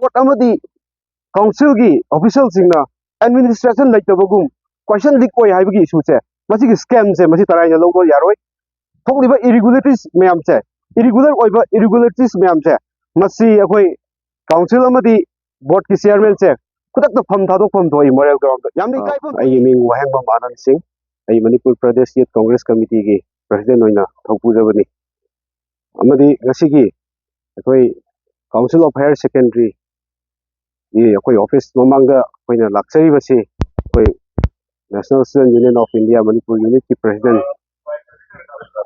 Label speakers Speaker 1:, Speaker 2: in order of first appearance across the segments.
Speaker 1: board अमदी council की official सिंगना एडमिनिस्ट्रेशन लेतबगुम क्वेश्चन लीक होय हाइबगी इशू से मसी की स्कैम से मसी तराइना लोगो यारोय थोकलिबा इरेगुलेटरीज मैम से इरेगुलर ओइबा इरेगुलेटरीज मैम से मसी अखोय काउंसिल अमदी बोर्ड की चेयरमैन से खुदक फम थादोफम थोई मोरल ग्राउंड यामनी काइफम आई मिंग वहेंगबम आनंद सिंह आई मणिपुर प्रदेश यूथ कांग्रेस कमिटी की प्रेसिडेंट होइना थौपुजबनी अमदी ngasi अखोय काउंसिल ऑफ हायर सेकेंडरी ये अखोय ऑफिस ममांगा अखोयना लाक्चरीबसी अखोय national student union of India Manipur unit की प्रेसिडेंट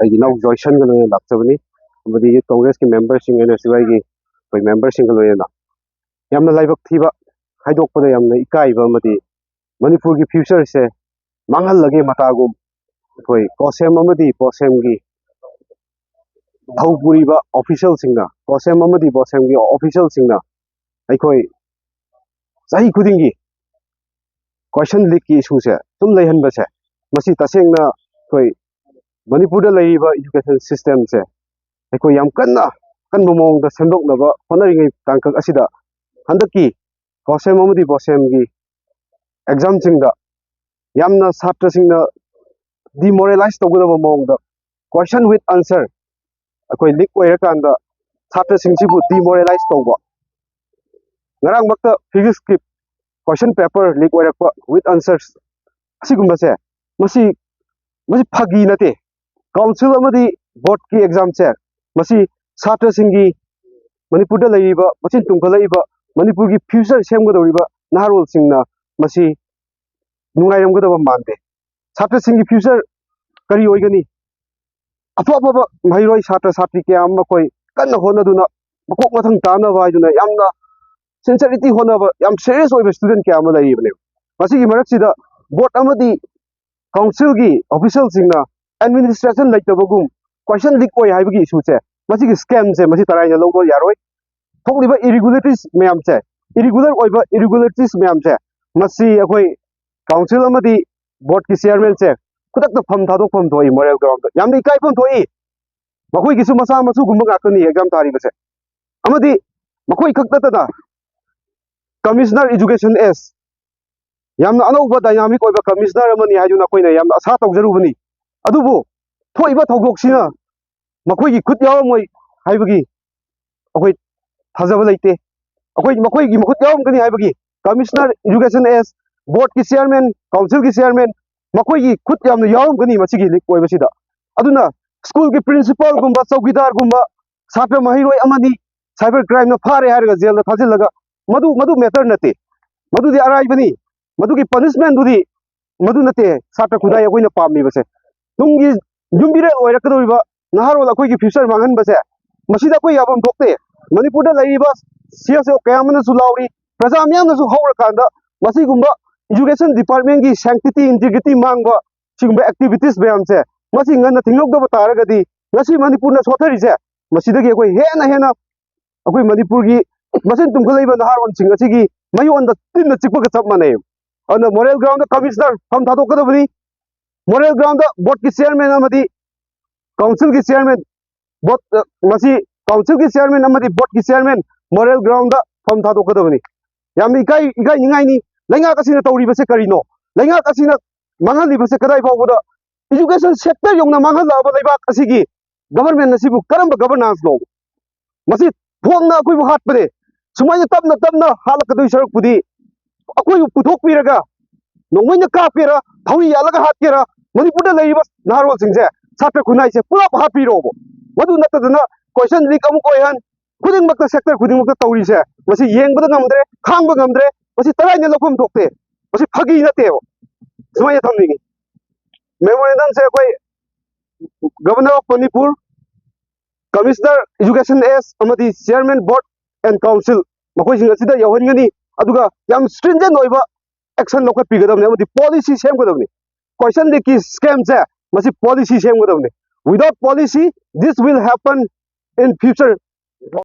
Speaker 1: आई नाउ जॉयसन गनो लाक्चबनी अमदी यूथ कांग्रेस के member Singh N S Y की अखोय मेंबर सिंह लोयना यामना लाइबक थीबा हाइदोकपदा यामना इकाइबा अमदी मणिपुर की फ्यूचर से मांगल लगे मतागुम अखोय कोसेम अमदी पोसेम की थौपुरीबा ऑफिशियल सिंगना कोसेम अमदी पोसेम की ऑफिशियल सिंगना अखोय सही खुदिंगी क्वेश्चन लीक की इशू से तुम लेहनबसे मसी तसेंगना अखोय मणिपुर लेरिबा एजुकेशन सिस्टम से अखोय याम कन्ना कन्बा मोंगदा सेंदोकनबा होनरिङै तांकक असिदा हंदकी कोसेम अमदी पोसेम की एग्जाम सिंगदा यामना छात्र सिंगना डिमोरलाइज तौगदबा मोंगदा क्वेश्चन विथ आंसर अखोय लीक ओइरकांदा छात्र सिंगसिबु डिमोरलाइज तौबा ngarang bakta physics की क्वेश्चन पेपर लीक ओइरकपा विथ आंसर्स असिगुंबसे मसी मसी फगी नते काउंसिल अमदी बोर्ड की एग्जाम से मसी छात्र सिंगी मणिपुर दा लेरिबा मसिन तुंखलाइबा मणिपुर की फ्यूचर सेमगदौरिबा नारोल सिंगना मसी नुंगाइरमगदबा मानते छात्र सिंगी फ्यूचर करी ओइगनी अफाबा महिरोय छात्र छात्री के आम कोई कन्न होनदुना मकोक मथंग ताना वाइदुना यामना सिंसियरिटी होनबा याम सीरियस ओइबा स्टूडेंट के आम लाइबने मसी की मरकसिदा बोर्ड अमदी काउंसिल की ऑफिशियल सिंगना एडमिनिस्ट्रेशन लेतबगुम क्वेश्चन लीक होय हाइबगी इशू से मसी की स्कैम से मसी तराइना लोगो यारोय थोकलिबा इरेगुलेटरीज मैम से इरेगुलर ओइबा इरेगुलेटरीज मैम से मसी अखोय काउंसिल अमदी बोर्ड की चेयरमैन से खुदक फम थादोफम थोई मोरल ग्राउंड यामनी काइफम थोई मखोय गिसु मसा मसु गुम्बा गाकनी एग्जाम तारिबसे अमदी मखोय खक्ततना कमिश्नर एजुकेशन एस यामना अनौबा डायनामिक ओइबा कमिश्नर अमनी हाइजुना कोइना यामना आशा तौजरुबनी अदुबो थोइबा थौगोकसिना मखोय की खुद यावमोय हाइबगी अखोय थाजबा लेते अखोय मखोय की मखुद यावमगनी हाइबगी कमिश्नर एजुकेशन एस बोर्ड की चेयरमैन काउंसिल की चेयरमैन मखोय की खुद यामना यावमगनी मसिगी लीक ओइबसिदा अदुना स्कूल की प्रिंसिपल गुम्बा चौकीदार गुम्बा छात्र महिरोय अमनी साइबर क्राइम ना फारे हारगा जेल थाजिलगा मधु मधु मैटर नते मधु दि अराइबनी मधु की पनिशमेंट दुदी मधु नते छात्र खुदाय अखोयना पामी बसे तुंगी जुम्बिरे ओइरकदोरिबा नहारोल अखोय की फ्यूचर मांगन बसे मसिदा कोई याबम थोकते मणिपुर दा लैरिबा सीएसओ कयामना सुलाउरी प्रजा म्यामनासु हौरकांदा मसिगुम्बा एजुकेशन डिपार्टमेंट की सैंक्टिटी इंटीग्रिटी मांगबा सिगुम्बा एक्टिविटीज मैम से मसी ngana thingokdaba taragadi ngasi manipur na sothari se masidagi akoi hena hena akoi manipur gi masin tumkhalaiba naharon sing asigi mayon da tin na chikpa ka chap manai ana moral ground da commissioner fam thadokadabani moral ground da board ki chairman amadi council ki chairman board masi council ki chairman amadi board ki chairman moral ground da fam thadokadabani yam ikai ningai ni lainga kasina tawri base karino lainga kasina mangali base kadai bawda education sector योंगना मांगलाबा लेबाक असिगी government नसिबु करम governance लो मसी फोंगना अखोय हाट पदे सुमाय तबना तबना हालकदोय सरक पुदी अखोय पुथोक पिरगा नोंगोयना कापेरा थौई यालगा हाटकेरा मणिपुर लेरिबा नारोल सिंगसे छात्र खुनाय से पूरा हापिरोबो मदु नतदना क्वेश्चन लीक अमु कोयहन खुदिंग मक्ता सेक्टर खुदिंग मक्ता तौरी से मसी येंगबदा ngamdre खांगबा ngamdre मसी तराइना लफम थोकते मसी फगी नतेबो सुमाय थमनिगी मेमोरेंडम से कोई governor of Manipur commissioner education S अमदी चेयरमैन बोर्ड एंड काउंसिल मखोय सिंग असिदा यौहनगनी अदुगा याम स्ट्रिंजेंट ओइबा एक्शन लौखत पिगदबने अमदी पॉलिसी सेमगदबने क्वेश्चन दे की स्कैम से मसी पॉलिसी सेमगदबने without policy this will happen in future